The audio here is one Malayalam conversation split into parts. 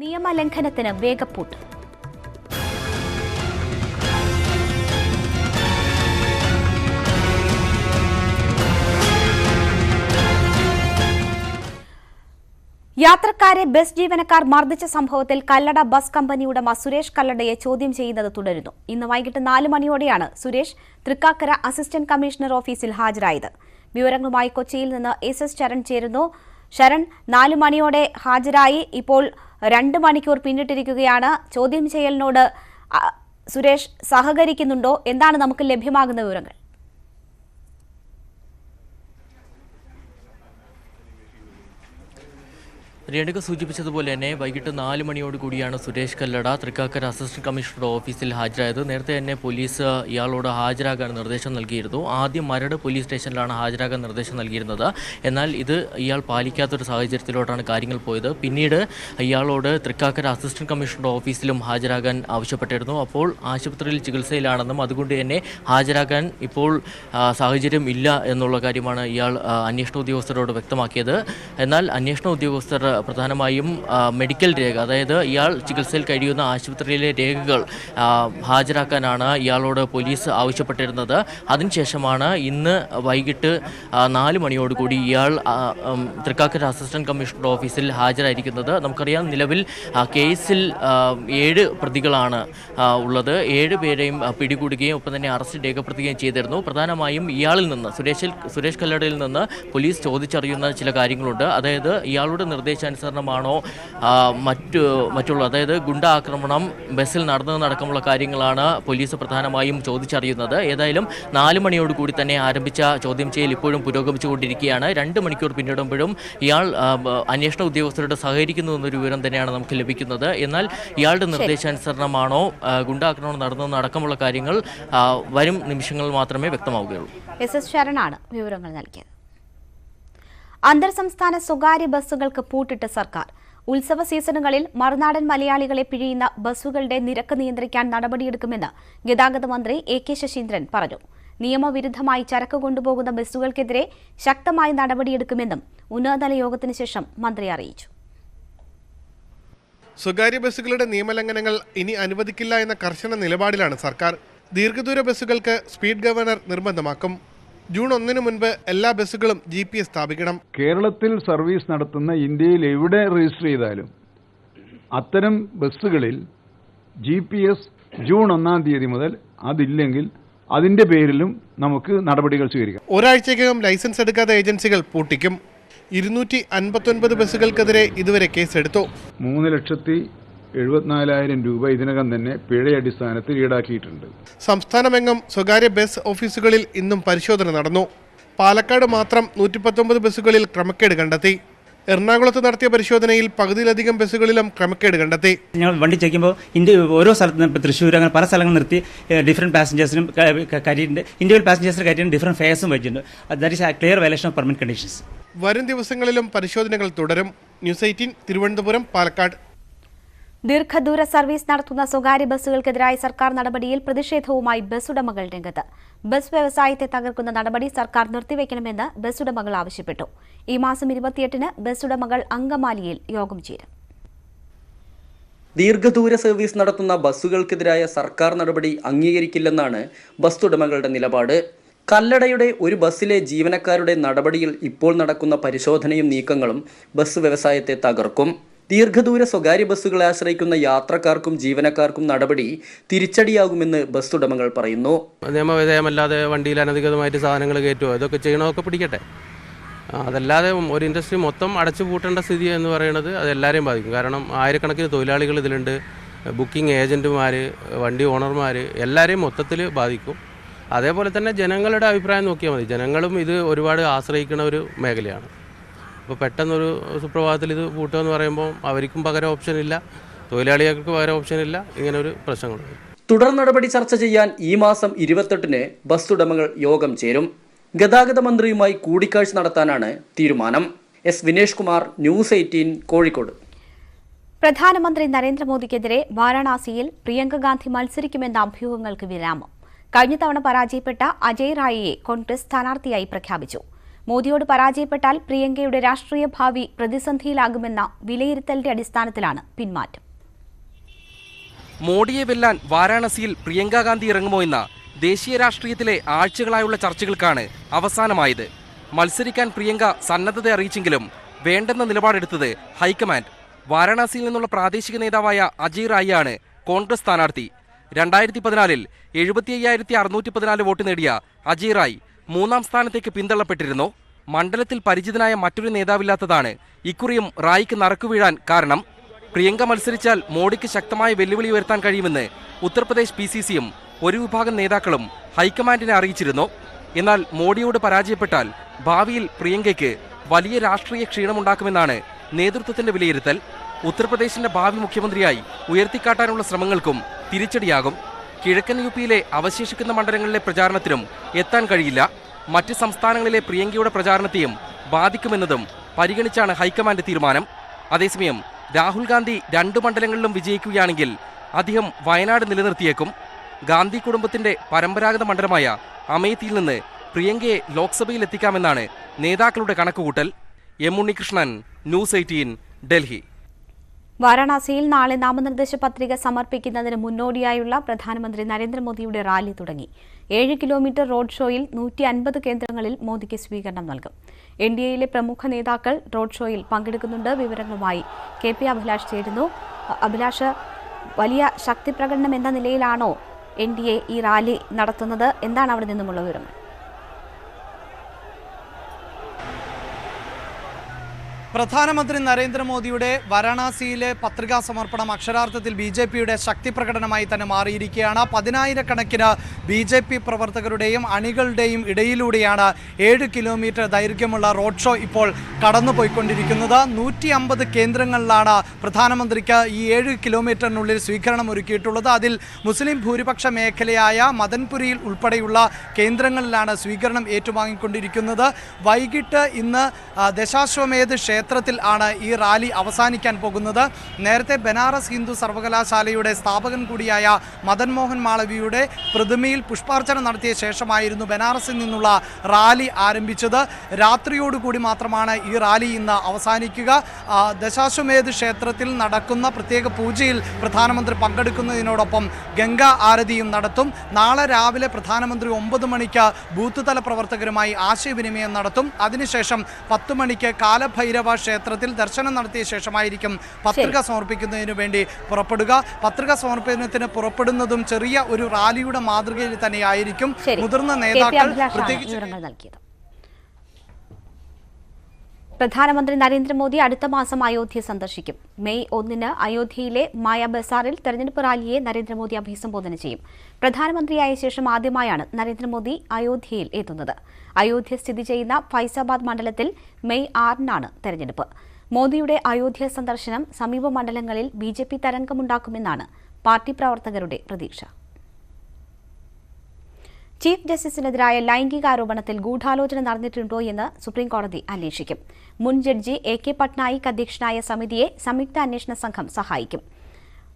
നിയമലംഘനത്തിന് വേഗപ്പൂട്ട്. യാത്രക്കാരെ ബസ് ജീവനക്കാർ മർദ്ദിച്ച സംഭവത്തിൽ കല്ലട ബസ് കമ്പനി ഉടമ സുരേഷ് കല്ലടയെ ചോദ്യം ചെയ്യുന്നത് തുടരുന്നു. ഇന്ന് വൈകിട്ട് 4 മണിയോടെയാണ് സുരേഷ് തൃക്കാക്കര അസിസ്റ്റന്റ് കമ്മീഷണർ ഓഫീസിൽ ഹാജരായത്. വിവരങ്ങളുമായി കൊച്ചിയിൽ നിന്ന് SS ശരൺ ചേരുന്നു. ശരൺ, 4 മണിയോടെ ഹാജരായി. ഇപ്പോൾ 2 മണിക്കൂർ പിന്നിട്ടിരിക്കുകയാണ്. ചോദ്യം ചെയ്യലിനോട് സുരേഷ് സഹകരിക്കുന്നുണ്ടോ? എന്താണ് നമുക്ക് ലഭ്യമാകുന്ന വിവരങ്ങൾ? രേണുക സൂചിപ്പിച്ചതുപോലെ തന്നെ വൈകിട്ട് 4 മണിയോട് കൂടിയാണ് സുരേഷ് കല്ലട തൃക്കാക്കര അസിസ്റ്റന്റ് കമ്മീഷണറുടെ ഓഫീസിൽ ഹാജരായത്. നേരത്തെ തന്നെ പോലീസ് ഇയാളോട് ഹാജരാകാൻ നിർദ്ദേശം നൽകിയിരുന്നു. ആദ്യം മരട് പോലീസ് സ്റ്റേഷനിലാണ് ഹാജരാകാൻ നിർദ്ദേശം നൽകിയിരുന്നത്. എന്നാൽ ഇത് ഇയാൾ പാലിക്കാത്തൊരു സാഹചര്യത്തിലോട്ടാണ് കാര്യങ്ങൾ പോയത്. പിന്നീട് ഇയാളോട് തൃക്കാക്കര അസിസ്റ്റന്റ് കമ്മീഷണറുടെ ഓഫീസിലും ഹാജരാകാൻ ആവശ്യപ്പെട്ടിരുന്നു. അപ്പോൾ ആശുപത്രിയിൽ ചികിത്സയിലാണെന്നും അതുകൊണ്ട് തന്നെ ഹാജരാകാൻ ഇപ്പോൾ സാഹചര്യം ഇല്ല എന്നുള്ള കാര്യമാണ് ഇയാൾ അന്വേഷണ ഉദ്യോഗസ്ഥരോട് വ്യക്തമാക്കിയത്. എന്നാൽ അന്വേഷണ ഉദ്യോഗസ്ഥർ പ്രധാനമായും മെഡിക്കൽ രേഖ, അതായത് ഇയാൾ ചികിത്സയിൽ കഴിയുന്ന ആശുപത്രിയിലെ രേഖകൾ ഹാജരാക്കാനാണ് ഇയാളോട് പോലീസ് ആവശ്യപ്പെട്ടിരുന്നത്. അതിനുശേഷമാണ് ഇന്ന് വൈകിട്ട് 4 മണിയോടുകൂടി ഇയാൾ തൃക്കാക്കര അസിസ്റ്റന്റ് കമ്മീഷണറുടെ ഓഫീസിൽ ഹാജരായിരിക്കുന്നത്. നമുക്കറിയാം, നിലവിൽ കേസിൽ 7 പ്രതികളാണ് ഉള്ളത്. 7 പേരെയും പിടികൂടുകയും ഒപ്പം തന്നെ അറസ്റ്റ് രേഖപ്പെടുത്തുകയും ചെയ്തിരുന്നു. പ്രധാനമായും ഇയാളിൽ നിന്ന് സുരേഷ് കല്ലടയിൽ നിന്ന് പോലീസ് ചോദിച്ചറിയുന്ന ചില കാര്യങ്ങളുണ്ട്. അതായത് ഇയാളുടെ നിർദ്ദേശാനുസരണമാണോ മറ്റുള്ള, അതായത് ഗുണ്ട ആക്രമണം ബസ്സിൽ നടന്നതടക്കമുള്ള കാര്യങ്ങളാണ് പോലീസ് പ്രധാനമായും ചോദിച്ചറിയുന്നത്. ഏതായാലും 4 മണിയോടുകൂടി തന്നെ ആരംഭിച്ച ചോദ്യം ചെയ്യൽ ഇപ്പോഴും പുരോഗമിച്ചുകൊണ്ടിരിക്കുകയാണ്. 2 മണിക്കൂർ പിന്നിടുമ്പോഴും ഇയാൾ അന്വേഷണ ഉദ്യോഗസ്ഥരോട് സഹകരിക്കുന്നു എന്നൊരു വിവരം തന്നെയാണ് നമുക്ക് ലഭിക്കുന്നത്. എന്നാൽ ഇയാളുടെ നിർദ്ദേശാനുസരണമാണോ ഗുണ്ടാക്രമണം നടന്നതടക്കമുള്ള കാര്യങ്ങൾ വരും നിമിഷങ്ങളിൽ മാത്രമേ വ്യക്തമാവുകയുള്ളൂ. SS ശരണാണ് വിവരങ്ങൾ നൽകിയത്. അന്തർ സംസ്ഥാന സ്വകാര്യ ബസ്സുകൾക്ക് പൂട്ടിട്ട് സർക്കാർ. ഉത്സവ സീസണുകളിൽ മറുനാടൻ മലയാളികളെ പിഴിയുന്ന ബസ്സുകളുടെ നിരക്ക് നിയന്ത്രിക്കാൻ നടപടിയെടുക്കുമെന്ന് ഗതാഗത മന്ത്രി AK ശശീന്ദ്രൻ പറഞ്ഞു. നിയമവിരുദ്ധമായി ചരക്ക് കൊണ്ടുപോകുന്ന ബസ്സുകൾക്കെതിരെ ശക്തമായ നടപടിയെടുക്കുമെന്നും ഉന്നതതല യോഗത്തിന് ശേഷം മന്ത്രി അറിയിച്ചു. സ്വകാര്യ ബസ്സുകളുടെ നിയമലംഘനങ്ങൾ ഇനി അനുവദിക്കില്ല എന്ന കർശന നിലപാടിലാണ് സർക്കാർ. ദീർഘദൂര ബസ്സുകൾക്ക് സ്പീഡ് ഗവർണർ നിർബന്ധമാക്കും. ജൂൺ 1 മുൻപ് എല്ലാ ബസ്സുകളും GPS സ്ഥാപിക്കണം. കേരളത്തിൽ സർവീസ് നടത്തുന്ന ഇന്ത്യയിൽ എവിടെ രജിസ്റ്റർ ചെയ്താലും അത്തരം ബസ്സുകളിൽ GPS ജൂൺ 1 തീയതി മുതൽ അതില്ലെങ്കിൽ അതിന്റെ പേരിലും നമുക്ക് നടപടികൾ സ്വീകരിക്കാം. ഒരാഴ്ചയ്ക്കകം ലൈസൻസ് എടുക്കാത്ത ഏജൻസികൾ പൂട്ടിക്കും. 259 ബസ്സുകൾക്കെതിരെ ഇതുവരെ കേസെടുത്തു. 3,74,000 രൂപ ഇതിനകം തന്നെ പിഴയടിസ്ഥാനത്തിൽ ഈടാക്കിയിട്ടുണ്ട്. സംസ്ഥാനമെങ്ങും സ്വകാര്യ ബസ് ഓഫീസുകളിൽ ഇന്നും പരിശോധന നടന്നു. പാലക്കാട് മാത്രം 119 ബസ്സുകളിൽ ക്രമക്കേട് കണ്ടെത്തി. എറണാകുളത്ത് നടത്തിയ പരിശോധനയിൽ പകുതിയിലധികം ബസ്സുകളിലും ക്രമക്കേട് കണ്ടെത്തി. ഞങ്ങൾ വണ്ടി ചെക്കുമ്പോൾ ഓരോ സ്ഥലത്തും തൃശ്ശൂർ അങ്ങനെ പല സ്ഥലങ്ങൾ നിർത്തി ഡിഫറെന്റ് പാസഞ്ചേഴ്സിനും കയറ്റിയിട്ടുണ്ട്. ഇൻഡിവിജ്വൽ പാസഞ്ചേഴ്സിന് കയറ്റിയും ഡിഫറെന്റ് ഫെയർസും വെച്ചിട്ടുണ്ട്. That is A clear violation of permit conditions. വരും ദിവസങ്ങളിലും പരിശോധനകൾ തുടരും. ന്യൂസ് 18 തിരുവനന്തപുരം, പാലക്കാട്. ദീർഘദൂര സർവീസ് നടത്തുന്ന സ്വകാര്യ ബസ്സുകൾക്കെതിരായ സർക്കാർ നടപടിയിൽ പ്രതിഷേധവുമായി ബസ് ഉടമകൾ രംഗത്ത്. ബസ് വ്യവസായത്തെ തകർക്കുന്ന നടപടി സർക്കാർ നിർത്തിവെക്കണമെന്ന് ബസ് ഉടമകൾ ആവശ്യപ്പെട്ടു. ഈ മാസം 28-ന് ബസ് ഉടമകൾ അങ്കമാലിയിൽ യോഗം ചേരും. ദീർഘദൂര സർവീസ് നടത്തുന്ന ബസ്സുകൾക്കെതിരായ സർക്കാർ നടപടി അംഗീകരിക്കില്ലെന്നാണ് ബസ് ഉടമകളുടെ നിലപാട്. കല്ലടയുടെ ഒരു ബസ്സിലെ ജീവനക്കാരുടെ നടപടിയിൽ ഇപ്പോൾ നടക്കുന്ന പരിശോധനയും നീക്കങ്ങളും ബസ് വ്യവസായത്തെ തകർക്കും. ദീർഘദൂര സ്വകാര്യ ബസ്സുകളെ ആശ്രയിക്കുന്ന യാത്രക്കാർക്കും ജീവനക്കാർക്കും നടപടി തിരിച്ചടിയാകുമെന്ന് ബസ് ഉടമകൾ പറയുന്നു. നിയമവിധേയമല്ലാതെ വണ്ടിയിൽ അനധികൃതമായിട്ട് സാധനങ്ങൾ കയറ്റുമോ, ഇതൊക്കെ ചെയ്യണമൊക്കെ പിടിക്കട്ടെ. അതല്ലാതെ ഒരു ഇൻഡസ്ട്രി മൊത്തം അടച്ചു പൂട്ടേണ്ട സ്ഥിതി എന്ന് പറയുന്നത് അത് എല്ലാവരെയും ബാധിക്കും. കാരണം ആയിരക്കണക്കിന് തൊഴിലാളികൾ ഇതിലുണ്ട്. ബുക്കിംഗ് ഏജൻറ്റുമാർ, വണ്ടി ഓണർമാർ, എല്ലാവരെയും മൊത്തത്തിൽ ബാധിക്കും. അതേപോലെ തന്നെ ജനങ്ങളുടെ അഭിപ്രായം നോക്കിയാൽ മതി. ജനങ്ങളും ഇത് ഒരുപാട് ആശ്രയിക്കുന്ന ഒരു മേഖലയാണ്. അപ്പോൾ പെട്ടെന്നൊരു സുപ്രഭാതത്തിൽ ഇത് പൂട്ടുമെന്ന് പറയുമ്പോൾ അവർക്കും പകരം ഓപ്ഷനില്ല, തൊഴിലാളികൾക്ക് പകരം ഓപ്ഷനില്ല. ഇങ്ങനൊരു പ്രശ്നങ്ങളുണ്ട്. തുടർ നടപടി ചർച്ച ചെയ്യാൻ ഈ മാസം 28-ന് ബസ് ഉടമകൾ യോഗം ചേരും. ഗതാഗത മന്ത്രിയുമായി കൂടിക്കാഴ്ച നടത്താനാണ് തീരുമാനം. വിനേഷ് കുമാർ, ന്യൂസ് 18, കോഴിക്കോട്. പ്രധാനമന്ത്രി നരേന്ദ്രമോദിക്കെതിരെ വാരാണസിയിൽ പ്രിയങ്ക ഗാന്ധി മത്സരിക്കുമെന്ന അഭ്യൂഹങ്ങൾക്ക് വിരാമം. കഴിഞ്ഞ തവണ പരാജയപ്പെട്ട അജയ് റായിയെ കോൺഗ്രസ് സ്ഥാനാർത്ഥിയായി പ്രഖ്യാപിച്ചു. മോദിയോട് പരാജയപ്പെട്ടാൽ പ്രിയങ്കയുടെ രാഷ്ട്രീയ ഭാവി പ്രതിസന്ധിയിലാകുമെന്ന വിലയിരുത്തലിന്റെ അടിസ്ഥാനത്തിലാണ് പിന്മാറ്റം. മോഡിയെ വെല്ലാൻ വാരാണസിയിൽ പ്രിയങ്ക ഗാന്ധി ഇറങ്ങുമോ എന്ന ദേശീയ രാഷ്ട്രീയത്തിലെ ആഴ്ചകളായുള്ള ചർച്ചകൾക്കാണ് അവസാനമായത്. മത്സരിക്കാൻ പ്രിയങ്ക സന്നദ്ധത അറിയിച്ചെങ്കിലും വേണ്ടെന്ന നിലപാടെടുത്തത് ഹൈക്കമാൻഡ്. വാരാണസിയിൽ നിന്നുള്ള പ്രാദേശിക നേതാവായ അജയ് റായിയാണ് കോൺഗ്രസ് സ്ഥാനാർത്ഥി. 2014 75,614 വോട്ട് നേടിയ അജയ് റായ് 3ാം സ്ഥാനത്തേക്ക് പിന്തള്ളപ്പെട്ടിരുന്നു. മണ്ഡലത്തിൽ പരിചിതനായ മറ്റൊരു നേതാവില്ലാത്തതാണ് ഇക്കുറിയും റായിക്ക് നറുക്കുവീഴാൻ കാരണം. പ്രിയങ്ക മത്സരിച്ചാൽ മോഡിക്ക് ശക്തമായ വെല്ലുവിളി ഉയർത്താൻ കഴിയുമെന്ന് ഉത്തർപ്രദേശ് PCCയും ഒരു വിഭാഗം നേതാക്കളും ഹൈക്കമാൻഡിനെ അറിയിച്ചിരുന്നു. എന്നാൽ മോഡിയോട് പരാജയപ്പെട്ടാൽ ഭാവിയിൽ പ്രിയങ്കയ്ക്ക് വലിയ രാഷ്ട്രീയ ക്ഷീണമുണ്ടാക്കുമെന്നാണ് നേതൃത്വത്തിന്റെ വിലയിരുത്തൽ. ഉത്തർപ്രദേശിന്റെ ഭാവി മുഖ്യമന്ത്രിയായി ഉയർത്തിക്കാട്ടാനുള്ള ശ്രമങ്ങൾക്കും തിരിച്ചടിയാകും. കിഴക്കൻ UPയിലെ അവശേഷിക്കുന്ന മണ്ഡലങ്ങളിലെ പ്രചാരണത്തിനും എത്താൻ കഴിയില്ല. മറ്റ് സംസ്ഥാനങ്ങളിലെ പ്രിയങ്കയുടെ പ്രചാരണത്തെയും ബാധിക്കുമെന്നതും പരിഗണിച്ചാണ് ഹൈക്കമാൻഡ് തീരുമാനം. അതേസമയം രാഹുൽ ഗാന്ധി 2 മണ്ഡലങ്ങളിലും വിജയിക്കുകയാണെങ്കിൽ അദ്ദേഹം വയനാട് നിലനിർത്തിയേക്കും. ഗാന്ധി കുടുംബത്തിന്റെ പരമ്പരാഗത മണ്ഡലമായ അമേത്തിയിൽ നിന്ന് പ്രിയങ്കയെ ലോക്സഭയിൽ എത്തിക്കാമെന്നാണ് നേതാക്കളുടെ കണക്കുകൂട്ടൽ. M Unnikrishnan, news 18, Delhi. വാരാണസിയിൽ നാളെ നാമനിർദ്ദേശ പത്രിക സമർപ്പിക്കുന്നതിന് മുന്നോടിയായുള്ള പ്രധാനമന്ത്രി നരേന്ദ്രമോദിയുടെ റാലി തുടങ്ങി. 7 കിലോമീറ്റർ റോഡ് ഷോയിൽ 150 കേന്ദ്രങ്ങളിൽ മോദിക്ക് സ്വീകരണം നൽകും. NDAയിലെ പ്രമുഖ നേതാക്കൾ റോഡ് ഷോയിൽ പങ്കെടുക്കുന്നുണ്ട്. വിവരങ്ങളുമായി KP അഭിലാഷ് ചേരുന്നു. അഭിലാഷ്, വലിയ ശക്തിപ്രകടനം എന്ന നിലയിലാണോ NDA ഈ റാലി നടത്തുന്നത്? എന്താണ് അവിടെ നിന്നുമുള്ള വിവരങ്ങൾ? പ്രധാനമന്ത്രി നരേന്ദ്രമോദിയുടെ വാരാണസിയിലെ പത്രികാ സമർപ്പണം അക്ഷരാർത്ഥത്തിൽ BJPയുടെ ശക്തി പ്രകടനമായി തന്നെ മാറിയിരിക്കുകയാണ്. 10,000-കണക്കിന് BJP പ്രവർത്തകരുടെയും അണികളുടെയും ഇടയിലൂടെയാണ് 7 കിലോമീറ്റർ ദൈർഘ്യമുള്ള റോഡ് ഷോ ഇപ്പോൾ കടന്നുപോയിക്കൊണ്ടിരിക്കുന്നത്. 150 കേന്ദ്രങ്ങളിലാണ് പ്രധാനമന്ത്രിക്ക് ഈ 7 കിലോമീറ്ററിനുള്ളിൽ സ്വീകരണം ഒരുക്കിയിട്ടുള്ളത്. അതിൽ മുസ്ലിം ഭൂരിപക്ഷ മേഖലയായ മദൻപുരിയിൽ ഉൾപ്പെടെയുള്ള കേന്ദ്രങ്ങളിലാണ് സ്വീകരണം ഏറ്റുവാങ്ങിക്കൊണ്ടിരിക്കുന്നത്. വൈകിട്ട് ഇന്ന് ദശാശ്വമേധ് ക്ഷേത്രത്തിൽ ആണ് ഈ റാലി അവസാനിക്കാൻ പോകുന്നത്. നേരത്തെ ബനാറസ് ഹിന്ദു സർവകലാശാലയുടെ സ്ഥാപകൻ കൂടിയായ മദൻ മോഹൻ മാളവിയുടെ പ്രതിമയിൽ പുഷ്പാർച്ചന നടത്തിയ ശേഷമായിരുന്നു ബനാറസിൽ നിന്നുള്ള റാലി ആരംഭിച്ചത്. രാത്രിയോടുകൂടി മാത്രമാണ് ഈ റാലി ഇന്ന് അവസാനിക്കുക. ദശാശ്വമേധ് ക്ഷേത്രത്തിൽ നടക്കുന്ന പ്രത്യേക പൂജയിൽ പ്രധാനമന്ത്രി പങ്കെടുക്കുന്നതിനോടൊപ്പം ഗംഗാ ആരതിയും നടത്തും. നാളെ രാവിലെ പ്രധാനമന്ത്രി 9 മണിക്ക് ബൂത്ത് തല പ്രവർത്തകരുമായി ആശയവിനിമയം നടത്തും. അതിനുശേഷം 10 മണിക്ക് കാലഭൈരവ ക്ഷേത്രത്തിൽ ദർശനം നടത്തിയ ശേഷമായിരിക്കും പത്രിക സമർപ്പിക്കുന്നതിന് വേണ്ടി പുറപ്പെടുക. പത്രിക സമർപ്പണത്തിന് പുറപ്പെടുന്നതും ചെറിയ ഒരു റാലിയുടെ മാതൃകയിൽ തന്നെയായിരിക്കും. മുതിർന്ന നേതാക്കൾ പ്രത്യേകിച്ച് പ്രധാനമന്ത്രി നരേന്ദ്രമോദി അടുത്ത മാസം അയോധ്യ സന്ദർശിക്കും. മെയ് 1 അയോധ്യയിലെ മായ ബസാറിൽ തെരഞ്ഞെടുപ്പ് റാലിയെ നരേന്ദ്രമോദി അഭിസംബോധന ചെയ്യും. പ്രധാനമന്ത്രിയായ ശേഷം ആദ്യമായാണ് നരേന്ദ്രമോദി അയോധ്യയിൽ എത്തുന്നത്. അയോധ്യ സ്ഥിതി ചെയ്യുന്ന ഫൈസാബാദ് മണ്ഡലത്തിൽ മെയ് 6 തെരഞ്ഞെടുപ്പ്. മോദിയുടെ അയോധ്യ സന്ദർശനം സമീപ മണ്ഡലങ്ങളിൽ BJP തരംഗമുണ്ടാക്കുമെന്നാണ് പാർട്ടി പ്രവർത്തകരുടെ പ്രതീക്ഷ. ചീഫ് ജസ്റ്റിസിനെതിരായ ലൈംഗികാരോപണത്തിൽ ഗൂഢാലോചന നടന്നിട്ടുണ്ടോ എന്ന് സുപ്രീംകോടതി അന്വേഷിക്കും. മുൻ ജഡ്ജി AK പട്നായിക് അധ്യക്ഷനായ സമിതിയെ സംയുക്ത അന്വേഷണ സംഘം സഹായിക്കും.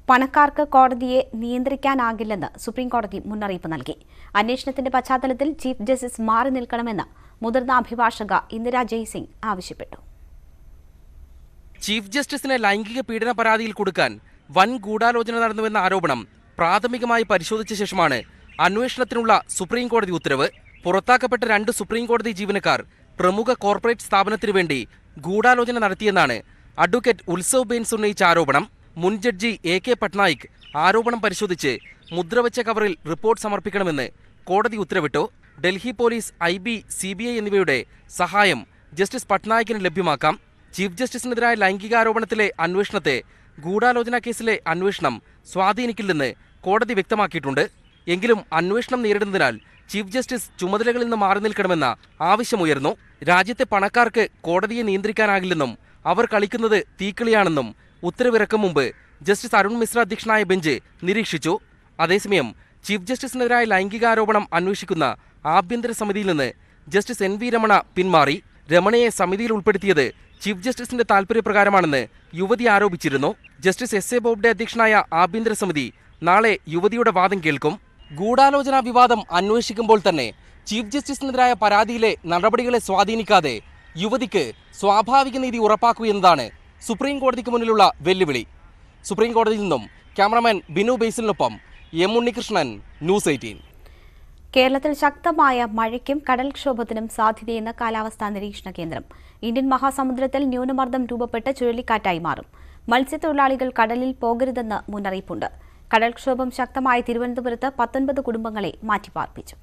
പണക്കാർക്ക് കോടതിയെ നിയന്ത്രിക്കാനാകില്ലെന്ന് സുപ്രീംകോടതി മുന്നറിയിപ്പ് നൽകി. അന്വേഷണത്തിന്റെ പശ്ചാത്തലത്തിൽ ചീഫ് ജസ്റ്റിസ് മാറി നിൽക്കണമെന്ന് മുതിർന്ന അഭിഭാഷക ഇന്ദിര ജയ്സിംഗ് ആവശ്യപ്പെട്ടു. ചീഫ് ജസ്റ്റിസിനെ ലൈംഗിക പീഡന പരാതിയിൽ കൊടുക്കാൻ വൻ ഗൂഢാലോചന നടന്നുവെന്ന ആരോപണം പ്രാഥമികമായി പരിശോധിച്ച ശേഷമാണ് അന്വേഷണത്തിനുള്ള സുപ്രീം കോടതി ഉത്തരവ്. പുറത്താക്കപ്പെട്ട 2 സുപ്രീം കോടതി ജീവനക്കാർ പ്രമുഖ കോർപ്പറേറ്റ് സ്ഥാപനത്തിനു വേണ്ടി ഗൂഢാലോചന നടത്തിയെന്നാണ് അഡ്വക്കേറ്റ് ഉത്സവ് ബെയിൻസ് ഉന്നയിച്ച ആരോപണം. മുൻ ജഡ്ജി AK പട്നായിക് ആരോപണം പരിശോധിച്ച് മുദ്രവെച്ച കവറിൽ റിപ്പോർട്ട് സമർപ്പിക്കണമെന്ന് കോടതി ഉത്തരവിട്ടു. ഡൽഹി പോലീസ്, IB, CBI എന്നിവയുടെ സഹായം ജസ്റ്റിസ് പട്നായിക്കിന് ലഭ്യമാക്കാം. ചീഫ് ജസ്റ്റിസിനെതിരായ ലൈംഗികാരോപണത്തിലെ അന്വേഷണത്തെ ഗൂഢാലോചന കേസിലെ അന്വേഷണം സ്വാധീനിക്കില്ലെന്ന് കോടതി വ്യക്തമാക്കിയിട്ടുണ്ട്. എങ്കിലും അന്വേഷണം നേരിടുന്നതിനാൽ ചീഫ് ജസ്റ്റിസ് ചുമതലകളിൽ നിന്ന് മാറി നിൽക്കണമെന്ന ആവശ്യമുയർന്നു. രാജ്യത്തെ പണക്കാർക്ക് കോടതിയെ നിയന്ത്രിക്കാനാകില്ലെന്നും അവർ കളിക്കുന്നത് തീക്കളിയാണെന്നും ഉത്തരവിറക്കും മുമ്പ് ജസ്റ്റിസ് അരുൺ മിശ്ര അധ്യക്ഷനായ ബെഞ്ച് നിരീക്ഷിച്ചു. അതേസമയം ചീഫ് ജസ്റ്റിസിനെതിരായ ലൈംഗികാരോപണം അന്വേഷിക്കുന്ന ആഭ്യന്തര സമിതിയിൽ നിന്ന് ജസ്റ്റിസ് NV രമണ പിന്മാറി. രമണയെ സമിതിയിൽ ഉൾപ്പെടുത്തിയത് ചീഫ് ജസ്റ്റിസിന്റെ താൽപര്യപ്രകാരമാണെന്ന് യുവതി ആരോപിച്ചിരുന്നു. ജസ്റ്റിസ് SA ബോബ്ഡെ അധ്യക്ഷനായ ആഭ്യന്തര സമിതി നാളെ യുവതിയുടെ വാദം കേൾക്കും. ഗൂഢാലോചനാ വിവാദം അന്വേഷിക്കുമ്പോൾ തന്നെ ചീഫ് ജസ്റ്റിസിനെതിരായ പരാതിയിലെ നടപടികളെ സ്വാധീനിക്കാതെ യുവതിക്ക് സ്വാഭാവിക നീതി ഉറപ്പാക്കൂ എന്നതാണ് സുപ്രീം കോടതിക്ക് മുന്നിലുള്ള വെല്ലുവിളി. സുപ്രീം കോടതിയിൽ നിന്നും ക്യാമറാമാൻ ബിനു ബേസിലിനൊപ്പം എം ഉണ്ണികൃഷ്ണൻ, ന്യൂസ് 18. കേരളത്തിൽ ശക്തമായ മഴയ്ക്കും കടൽക്ഷോഭത്തിനും സാധ്യതയെന്ന് കാലാവസ്ഥാ നിരീക്ഷണ കേന്ദ്രം. ഇന്ത്യൻ മഹാസമുദ്രത്തിൽ ന്യൂനമർദ്ദം രൂപപ്പെട്ട് ചുഴലിക്കാറ്റായി മാറും. മത്സ്യത്തൊഴിലാളികൾ കടലിൽ പോകരുതെന്ന് മുന്നറിയിപ്പുണ്ട്. കടൽക്ഷോഭം ശക്തമായ തിരുവനന്തപുരത്ത് 19 കുടുംബങ്ങളെ മാറ്റിപ്പാർപ്പിച്ചു.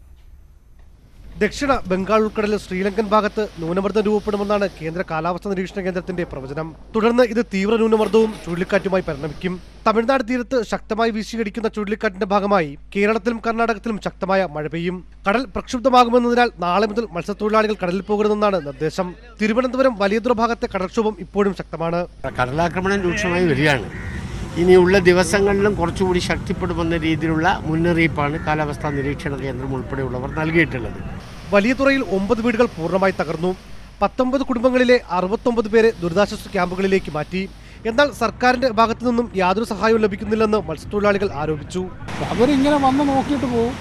ദക്ഷിണ ബംഗാൾ ഉൾക്കടലിൽ ശ്രീലങ്കൻ ഭാഗത്ത് ന്യൂനമർദ്ദം രൂപപ്പെടുമെന്നാണ് കേന്ദ്ര കാലാവസ്ഥാ നിരീക്ഷണ കേന്ദ്രത്തിന്റെ പ്രവചനം. തുടർന്ന് ഇത് തീവ്ര ന്യൂനമർദ്ദവും ചുഴലിക്കാറ്റുമായി പരിണമിക്കും. തമിഴ്നാട് തീരത്ത് ശക്തമായി വീശിയടിക്കുന്ന ചുഴലിക്കാറ്റിന്റെ ഭാഗമായി കേരളത്തിലും കർണാടകത്തിലും ശക്തമായ മഴ പെയ്യും. കടൽ പ്രക്ഷുബ്ധമാകുമെന്നതിനാൽ നാളെ മുതൽ മത്സ്യത്തൊഴിലാളികൾ കടലിൽ പോകരുതെന്നാണ് നിർദ്ദേശം. തിരുവനന്തപുരം വലിയതുറ ഭാഗത്തെ കടൽക്ഷോഭം ഇപ്പോഴും ശക്തമാണ്. കടലാക്രമണം രൂക്ഷമായി വരികയാണ്. ഇനിയുള്ള ദിവസങ്ങളിലും കുറച്ചുകൂടി ശക്തിപ്പെടുമെന്ന രീതിയിലുള്ള മുന്നറിയിപ്പാണ് കാലാവസ്ഥാ നിരീക്ഷണ കേന്ദ്രം ഉൾപ്പെടെയുള്ളവർ നൽകിയിട്ടുള്ളത്. വലിയതുറയിൽ 9 വീടുകൾ പൂർണ്ണമായി തകർന്നു. 19 കുടുംബങ്ങളിലെ 69 പേരെ ദുരിതാശ്വാസ ക്യാമ്പുകളിലേക്ക് മാറ്റി. എന്നാൽ സർക്കാരിന്റെ ഭാഗത്തു നിന്നും യാതൊരു സഹായവും ലഭിക്കുന്നില്ലെന്ന് മത്സ്യത്തൊഴിലാളികൾ ആരോപിച്ചു. അവരിങ്ങനെ വന്ന് നോക്കിയിട്ട് പോകും.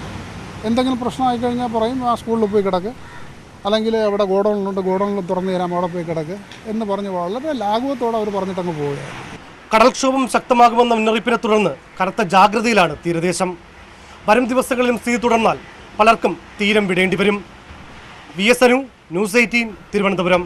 എന്തെങ്കിലും പ്രശ്നമായി കഴിഞ്ഞാൽ പറയും ആ സ്കൂളിൽ പോയി കിടക്ക്, അല്ലെങ്കിൽ അവിടെ ഗോഡൗണിലുണ്ട്, ഗോഡൗണിൽ തുറന്നു തരാം, അവിടെ പോയി കിടക്ക് എന്ന് പറഞ്ഞ് വളരെ ലാഘവത്തോടെ അവർ പറഞ്ഞിട്ടങ്ങ് പോവുകയാണ്. കടൽക്ഷോഭം ശക്തമാകുമെന്ന മുന്നറിയിപ്പിനെ തുടർന്ന് കനത്ത ജാഗ്രതയിലാണ് തീരദേശം. വരും ദിവസങ്ങളിലും സ്ഥിതി തുടർന്നാൽ പലർക്കും തീരം വിടേണ്ടി വരും. VS Anu, news 18, Thiruvananthapuram.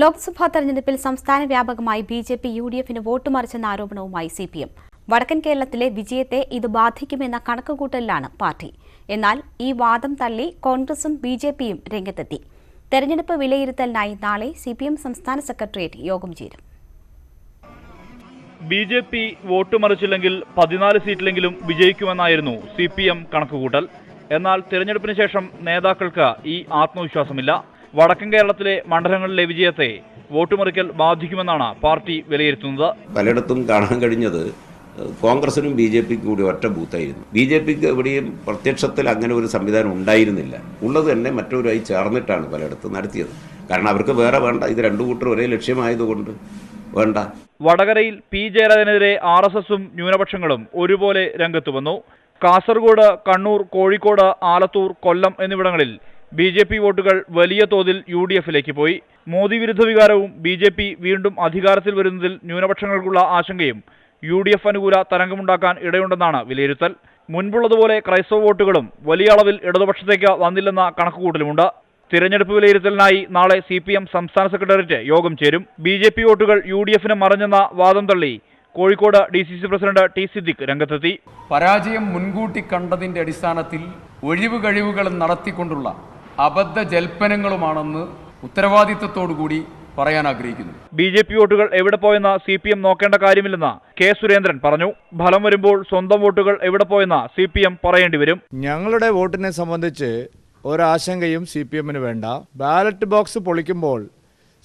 ലോക്സഭാ തെരഞ്ഞെടുപ്പിൽ സംസ്ഥാന വ്യാപകമായി BJP UDFന് വോട്ട് മറിച്ചെന്ന ആരോപണവുമായി CPM. വടക്കൻ കേരളത്തിലെ വിജയത്തെ ഇത് ബാധിക്കുമെന്ന കണക്കുകൂട്ടലിലാണ് പാർട്ടി. എന്നാൽ ഈ വാദം തള്ളി കോൺഗ്രസും BJPയും രംഗത്തെത്തി. തെരഞ്ഞെടുപ്പ് വിലയിരുത്തലിനായി നാളെ CPM സംസ്ഥാന സെക്രട്ടേറിയറ്റ് യോഗം ചേരും. BJP വോട്ട് മറിച്ചില്ലെങ്കിൽ 14 സീറ്റിലെങ്കിലും വിജയിക്കുമെന്നായിരുന്നു CPM കണക്കുകൂട്ടൽ. എന്നാൽ തിരഞ്ഞെടുപ്പിന് ശേഷം നേതാക്കൾക്ക് ഈ ആത്മവിശ്വാസമില്ല. വടക്കൻ കേരളത്തിലെ മണ്ഡലങ്ങളിലെ വിജയത്തെ വോട്ടുമറിക്കൽ ബാധിക്കുമെന്നാണ് പാർട്ടി വിലയിരുത്തുന്നത്. പലയിടത്തും കാണാൻ കഴിഞ്ഞത് കോൺഗ്രസിനും BJPക്കും കൂടി ഒറ്റ ബൂത്തായിരുന്നു. BJPക്ക് എവിടെയും പ്രത്യക്ഷത്തിൽ അങ്ങനെ ഒരു സംവിധാനം ഉണ്ടായിരുന്നില്ല. ഉള്ളത് തന്നെ മറ്റൊരുമായി ചേർന്നിട്ടാണ് പലയിടത്തും നടത്തിയത്. കാരണം അവർക്ക് വേറെ വേണ്ട, ഇത് രണ്ടു കൂട്ടർ ഒരേ ലക്ഷ്യമായതുകൊണ്ട് വേണ്ട. വടകരയിൽ P ജയരാജനെതിരെ RSSും ന്യൂനപക്ഷങ്ങളും ഒരുപോലെ രംഗത്ത് വന്നു. കാസർഗോഡ്, കണ്ണൂർ, കോഴിക്കോട്, ആലത്തൂർ, കൊല്ലം എന്നിവിടങ്ങളിൽ BJP വോട്ടുകൾ വലിയ തോതിൽ UDFിലേക്ക് പോയി. മോദി വിരുദ്ധ വികാരവും BJP വീണ്ടും അധികാരത്തിൽ വരുന്നതിൽ ന്യൂനപക്ഷങ്ങൾക്കുള്ള ആശങ്കയും UDF അനുകൂല തരംഗമുണ്ടാക്കാൻ ഇടയുണ്ടെന്നാണ് വിലയിരുത്തൽ. മുൻപുള്ളതുപോലെ ക്രൈസ്തവ വോട്ടുകളും വലിയ അളവിൽ ഇടതുപക്ഷത്തേക്ക് വന്നില്ലെന്ന കണക്കുകൂട്ടലുമുണ്ട്. തിരഞ്ഞെടുപ്പ് വിലയിരുത്തലിനായി നാളെ CPM സംസ്ഥാന സെക്രട്ടേറിയറ്റ് യോഗം ചേരും. BJP വോട്ടുകൾ UDFന് മറഞ്ഞെന്ന വാദം തള്ളി Kozhikode DCC president T Siddique രംഗത്തെത്തി. പരാജയം മുൻകൂട്ടി കണ്ടതിന്റെ അടിസ്ഥാനത്തിൽ ഒഴിവ് കഴിവുകൾ നടത്തിക്കൊണ്ടുള്ള അബദ്ധ ജൽപ്പനങ്ങളുമാണെന്ന് ഉത്തരവാദിത്തത്തോടുകൂടി പറയാൻ ആഗ്രഹിക്കുന്നു. BJP വോട്ടുകൾ എവിടെ പോയെന്ന് CPM നോക്കേണ്ട കാര്യമില്ലെന്ന് K സുരേന്ദ്രൻ പറഞ്ഞു. ഫലം വരുമ്പോൾ സ്വന്തം വോട്ടുകൾ എവിടെ പോയെന്ന് CPM പറയേണ്ടി വരും. ഞങ്ങളുടെ വോട്ടിനെ സംബന്ധിച്ച് ഒരാശങ്കയും CPMന് വേണ്ട. ബാലറ്റ് ബോക്സ് പൊളിക്കുമ്പോൾ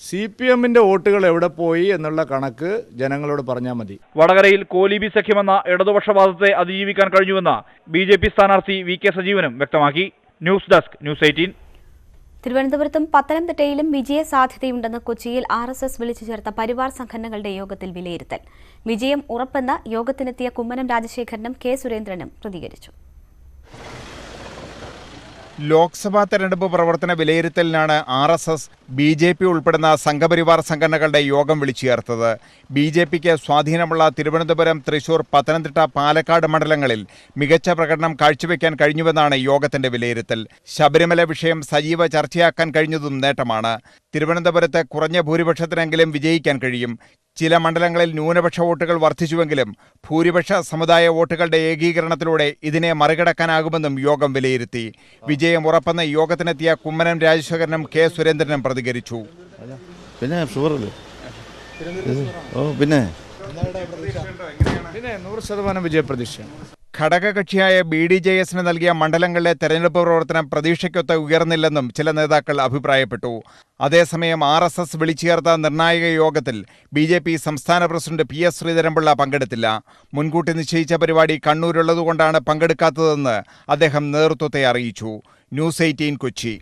CPMന്റെ വോട്ടുകൾ എവിടെ പോയി എന്നുള്ള കണക്ക് ജനങ്ങളോട് പറഞ്ഞാൽ മതി. വടകരയിൽ കോലീബി സഖ്യമെന്ന ഇടതുപക്ഷവാദത്തെ അതിജീവിക്കാൻ കഴിഞ്ഞുവെന്ന് BJP സ്ഥാനാർത്ഥി VK സജീവനും വ്യക്തമാക്കി. News desk, news 18. തിരുവനന്തപുരത്തും പത്തനംതിട്ടയിലും വിജയ സാധ്യതയുണ്ടെന്ന് കൊച്ചിയിൽ RSS വിളിച്ചു ചേർത്ത പരിവാർ സംഘടനകളുടെ യോഗത്തിൽ വിലയിരുത്തൽ. വിജയം ഉറപ്പെന്ന് യോഗത്തിനെത്തിയ കുമ്മനം രാജശേഖരനും K സുരേന്ദ്രനും പ്രതികരിച്ചു. ലോക്സഭാ തെരഞ്ഞെടുപ്പ് പ്രവർത്തന വിലയിരുത്തലിനാണ് RSS, BJP ഉൾപ്പെടുന്ന സംഘപരിവാർ സംഘടനകളുടെ യോഗം വിളിച്ചു ചേർത്തത്. BJPക്ക് സ്വാധീനമുള്ള തിരുവനന്തപുരം, തൃശൂർ, പത്തനംതിട്ട, പാലക്കാട് മണ്ഡലങ്ങളിൽ മികച്ച പ്രകടനം കാഴ്ചവെക്കാൻ കഴിഞ്ഞുവെന്നാണ് യോഗത്തിന്റെ വിലയിരുത്തൽ. ശബരിമല വിഷയം സജീവ ചർച്ചയാക്കാൻ കഴിഞ്ഞതും നേട്ടമാണ്. തിരുവനന്തപുരത്ത് കുറഞ്ഞ ഭൂരിപക്ഷത്തിനെങ്കിലും വിജയിക്കാൻ കഴിയും. ചില മണ്ഡലങ്ങളിൽ ന്യൂനപക്ഷ വോട്ടുകൾ വർദ്ധിച്ചുവെങ്കിലും ഭൂരിപക്ഷ സമുദായ വോട്ടുകളുടെ ഏകീകരണത്തിലൂടെ ഇതിനെ മറികടക്കാനാകുമെന്നും യോഗം വിലയിരുത്തി. വിജയം ഉറപ്പെന്ന് യോഗത്തിനെത്തിയ കുമ്മനം രാജശേഖരനും K സുരേന്ദ്രനും പ്രതികരിച്ചു. പിന്നെ 100% വിജയപ്രതീക്ഷ. ഘടകകക്ഷിയായ BDJSന് നൽകിയ മണ്ഡലങ്ങളിലെ തെരഞ്ഞെടുപ്പ് പ്രവർത്തനം പ്രതീക്ഷയ്ക്കൊത്ത് ഉയർന്നില്ലെന്നും ചില നേതാക്കൾ അഭിപ്രായപ്പെട്ടു. അതേസമയം RSS വിളിച്ചു ചേർത്ത നിർണായക യോഗത്തിൽ BJP സംസ്ഥാന പ്രസിഡന്റ് PS ശ്രീധരൻപിള്ള പങ്കെടുത്തില്ല. മുൻകൂട്ടി നിശ്ചയിച്ച പരിപാടി കണ്ണൂരുള്ളതുകൊണ്ടാണ് പങ്കെടുക്കാത്തതെന്ന് അദ്ദേഹം നേതൃത്വത്തെ അറിയിച്ചു. ന്യൂസ് 18 കൊച്ചി.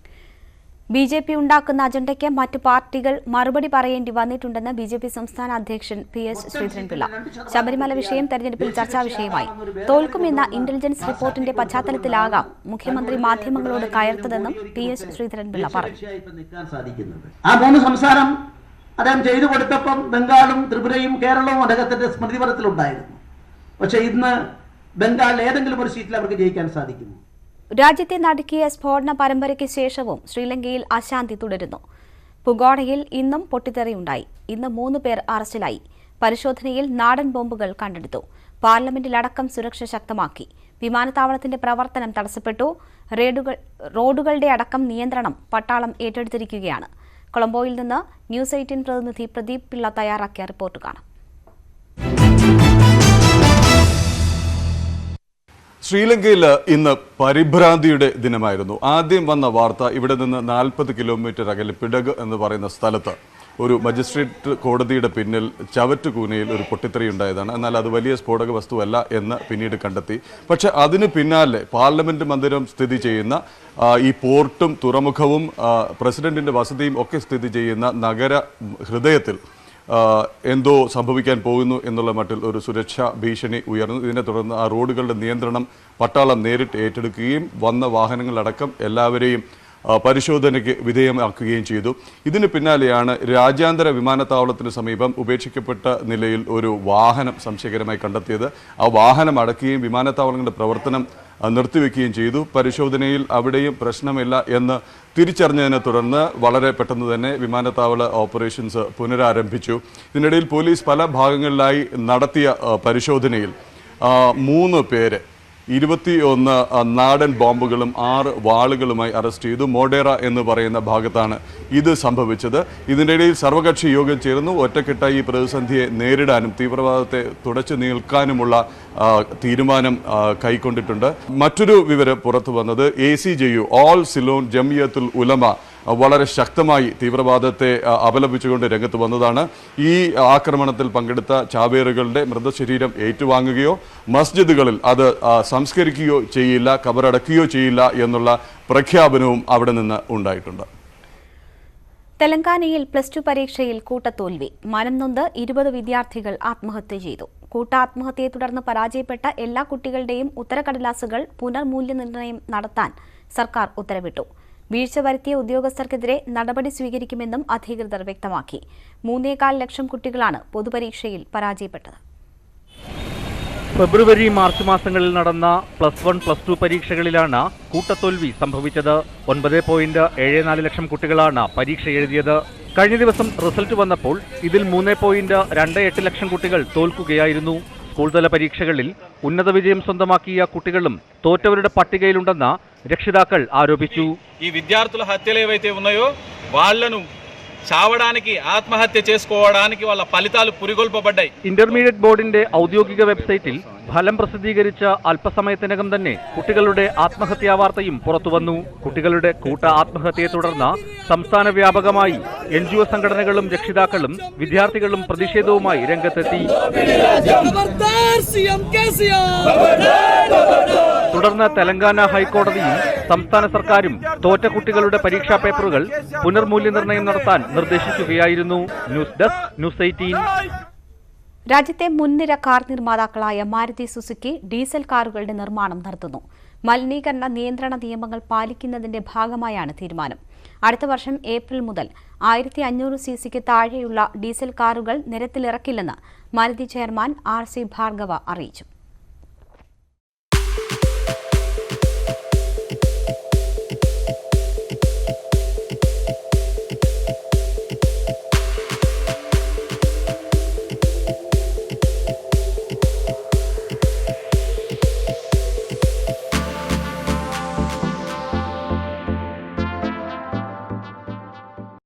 BJP ഉണ്ടാക്കുന്ന അജണ്ടയ്ക്ക് മറ്റു പാർട്ടികൾ മറുപടി പറയേണ്ടി വന്നിട്ടുണ്ടെന്ന് BJP സംസ്ഥാന അധ്യക്ഷൻ PS ശ്രീധരൻപിള്ള. ശബരിമല വിഷയം തെരഞ്ഞെടുപ്പിൽ ചർച്ചാ വിഷയമായി. തോൽക്കുമെന്ന ഇന്റലിജൻസ് റിപ്പോർട്ടിന്റെ പശ്ചാത്തലത്തിലാകാം മുഖ്യമന്ത്രി മാധ്യമങ്ങളോട് കയർത്തതെന്നും PS ശ്രീധരൻപിള്ള പറഞ്ഞു. ആ 3 സംസ്ഥാനം അദ്ദേഹം ചെയ്തു കൊടുത്തപ്പം ബംഗാളും ത്രിപുരയും കേരളവും അദ്ദേഹത്തിന്റെ സ്മൃതിപഥത്തിലുണ്ടായിരുന്നു. പക്ഷേ ഇന്ന് ബംഗാളിൽ ഏതെങ്കിലും ഒരു സീറ്റിൽ അവർക്ക് ജയിക്കാൻ സാധിക്കുന്നു. രാജ്യത്തെ നടുക്കിയ സ്ഫോടന പരമ്പരയ്ക്ക് ശേഷവും ശ്രീലങ്കയിൽ അശാന്തി തുടരുന്നു. പുഗോഡയിൽ ഇന്നും പൊട്ടിത്തെറിയുണ്ടായി. ഇന്ന് 3 പേർ അറസ്റ്റിലായി. പരിശോധനയിൽ നാടൻ ബോംബുകൾ കണ്ടെടുത്തു. പാർലമെന്റിലടക്കം സുരക്ഷ ശക്തമാക്കി. വിമാനത്താവളത്തിന്റെ പ്രവർത്തനം തടസ്സപ്പെട്ടു. റോഡുകളുടെ അടക്കം നിയന്ത്രണം പട്ടാളം ഏറ്റെടുത്തിരിക്കുകയാണ്. കൊളംബോയിൽ നിന്ന് ന്യൂസ് 18 പ്രതിനിധി പ്രദീപ് പിള്ള തയ്യാറാക്കിയ റിപ്പോർട്ട് കാണാം. ശ്രീലങ്കയിൽ ഇന്ന് പരിഭ്രാന്തിയുടെ ദിനമായിരുന്നു. ആദ്യം വന്ന വാർത്ത ഇവിടെ നിന്ന് 40 കിലോമീറ്റർ അകലെ പിടക് എന്ന് പറയുന്ന സ്ഥലത്ത് ഒരു മജിസ്ട്രേറ്റ് കോടതിയുടെ പിന്നിൽ ചവറ്റുകൂനയിൽ ഒരു പൊട്ടിത്തെറി ഉണ്ടായതാണ്. എന്നാൽ അത് വലിയ സ്ഫോടക വസ്തുവല്ല എന്ന് പിന്നീട് കണ്ടെത്തി. പക്ഷെ അതിന് പിന്നാലെ പാർലമെന്റ് മന്ദിരം സ്ഥിതി ചെയ്യുന്ന ഈ പോർട്ടും തുറമുഖവും പ്രസിഡന്റിന്റെ വസതിയും ഒക്കെ സ്ഥിതി ചെയ്യുന്ന നഗര ഹൃദയത്തിൽ എന്തോ സംഭവിക്കാൻ പോകുന്നു എന്നുള്ള മട്ടിൽ ഒരു സുരക്ഷാ ഭീഷണി ഉയർന്നു. ഇതിനെ തുടർന്ന് ആ റോഡുകളുടെ നിയന്ത്രണം പട്ടാളം നേരിട്ട് ഏറ്റെടുക്കുകയും വന്ന വാഹനങ്ങളടക്കം എല്ലാവരെയും പരിശോധനയ്ക്ക് വിധേയമാക്കുകയും ചെയ്തു. ഇതിന് പിന്നാലെയാണ് രാജ്യാന്തര വിമാനത്താവളത്തിന് സമീപം ഉപേക്ഷിക്കപ്പെട്ട നിലയിൽ ഒരു വാഹനം സംശയകരമായി കണ്ടെത്തിയത്. ആ വാഹനം അടക്കുകയും വിമാനത്താവളങ്ങളുടെ പ്രവർത്തനം നിർത്തിവെക്കുകയും ചെയ്തു. പരിശോധനയിൽ അവിടെയും പ്രശ്നമില്ല എന്ന് തിരിച്ചറിഞ്ഞതിനെ തുടർന്ന് വളരെ പെട്ടെന്ന് തന്നെ വിമാനത്താവള ഓപ്പറേഷൻസ് പുനരാരംഭിച്ചു. ഇതിനിടയിൽ പോലീസ് പല ഭാഗങ്ങളിലായി നടത്തിയ പരിശോധനയിൽ 3 പേര് 21 നാടൻ ബോംബുകളും 6 വാളുകളുമായി അറസ്റ്റ് ചെയ്തു. മോഡേറ എന്ന് പറയുന്ന ഭാഗത്താണ് ഇത് സംഭവിച്ചത്. ഇതിനിടയിൽ സർവകക്ഷി യോഗം ചേർന്നു. ഒറ്റക്കെട്ടായി ഈ പ്രതിസന്ധിയെ നേരിടാനും തീവ്രവാദത്തെ തുടച്ചു നീക്കാനുമുള്ള തീരുമാനം കൈക്കൊണ്ടിട്ടുണ്ട്. മറ്റൊരു വിവരം പുറത്തു വന്നത് ACJU ഓൾ സിലോൺ ജമിയത്തുൽ ഉലമ വളരെ ശക്തമായി തീവ്രവാദത്തെ അപലപിച്ചുകൊണ്ട് രംഗത്ത് വന്നതാണ്. ഈ ആക്രമണത്തിൽ പങ്കെടുത്ത ചാവേറുകളുടെ മൃതശരീരം ഏറ്റുവാങ്ങുകയോ മസ്ജിദുകളിൽ അത് സംസ്കരിക്കുകയോ ചെയ്യില്ല, കബറടക്കുകയോ ചെയ്യില്ല എന്നുള്ള പ്രഖ്യാപനവും അവിടെ നിന്ന് ഉണ്ടായിട്ടുണ്ട്. തെലങ്കാനയിൽ +2 പരീക്ഷയിൽ കൂട്ടത്തോൽവി. മനം നൊന്ത് 20 വിദ്യാർത്ഥികൾ ആത്മഹത്യ ചെയ്തു. കൂട്ടാത്മഹത്യയെ തുടർന്ന് പരാജയപ്പെട്ട എല്ലാ കുട്ടികളുടെയും ഉത്തരക്കടലാസുകൾ പുനർമൂല്യനിർണ്ണയം നടത്താൻ സർക്കാർ ഉത്തരവിട്ടു. വീഴ്ച വരുത്തിയ ഉദ്യോഗസ്ഥർക്കെതിരെ നടപടി സ്വീകരിക്കുമെന്നും അധികൃതർ വ്യക്തമാക്കി. 3.25 ലക്ഷം കുട്ടികളാണ് പൊതുപരീക്ഷയിൽ പരാജയപ്പെട്ടത്. ഫെബ്രുവരി മാർച്ച് മാസങ്ങളിൽ നടന്ന +1, +2 പരീക്ഷകളിലാണ് കൂട്ടത്തോൽവി സംഭവിച്ചത്. 9.74 ലക്ഷം കുട്ടികളാണ് പരീക്ഷ എഴുതിയത്. കഴിഞ്ഞ ദിവസം റിസൾട്ട് വന്നപ്പോൾ ഇതിൽ 3.28 ലക്ഷം കുട്ടികൾ തോൽക്കുകയായിരുന്നു. സ്കൂൾതല പരീക്ഷകളിൽ ഉന്നത വിജയം സ്വന്തമാക്കിയ കുട്ടികളും തോറ്റവരുടെ പട്ടികയിലുണ്ടെന്ന് രക്ഷിതാക്കൾ ആരോപിച്ചു. ఈ విద్యార్థుల హత్యలు ఏవైతే ఉన్నాయో వాళ్ళను చావడానికి ఆత్మహత్య చేసుకోవడానికి వాళ్ళ ఫలితాలు పురిగొల్పబడ్డాయి. ഇന്റർമീഡിയറ്റ് ബോർഡിന്റെ ഔദ്യോഗിക വെബ്സൈറ്റിൽ ഫലം പ്രസിദ്ധീകരിച്ച അല്പസമയത്തിനകം തന്നെ കുട്ടികളുടെ ആത്മഹത്യാ വാർത്തയും പുറത്തുവന്നു. കുട്ടികളുടെ കൂട്ട ആത്മഹത്യയെ തുടർന്ന് സംസ്ഥാന വ്യാപകമായി NGO സംഘടനകളും രക്ഷിതാക്കളും വിദ്യാർത്ഥികളും പ്രതിഷേധവുമായി രംഗത്തെത്തി. തുടർന്ന് തെലങ്കാന ഹൈക്കോടതിയും സംസ്ഥാന സർക്കാരും തോറ്റ കുട്ടികളുടെ പരീക്ഷാ പേപ്പറുകൾ പുനർമൂല്യനിർണ്ണയം നടത്താൻ നിർദ്ദേശിക്കുകയായിരുന്നു. News desk news 18. രാജ്യത്തെ മുൻനിര കാർ നിർമ്മാതാക്കളായ മാരുതി സുസുക്കി ഡീസൽ കാറുകളുടെ നിർമ്മാണം നടത്തുന്നു. മലിനീകരണ നിയന്ത്രണ നിയമങ്ങൾ പാലിക്കുന്നതിന്റെ ഭാഗമായാണ് തീരുമാനം. അടുത്ത വർഷം ഏപ്രിൽ മുതൽ 1500 cc താഴെയുള്ള ഡീസൽ കാറുകൾ നിരത്തിലിറക്കില്ലെന്ന് മാരുതി ചെയർമാൻ RC ഭാർഗവ അറിയിച്ചു.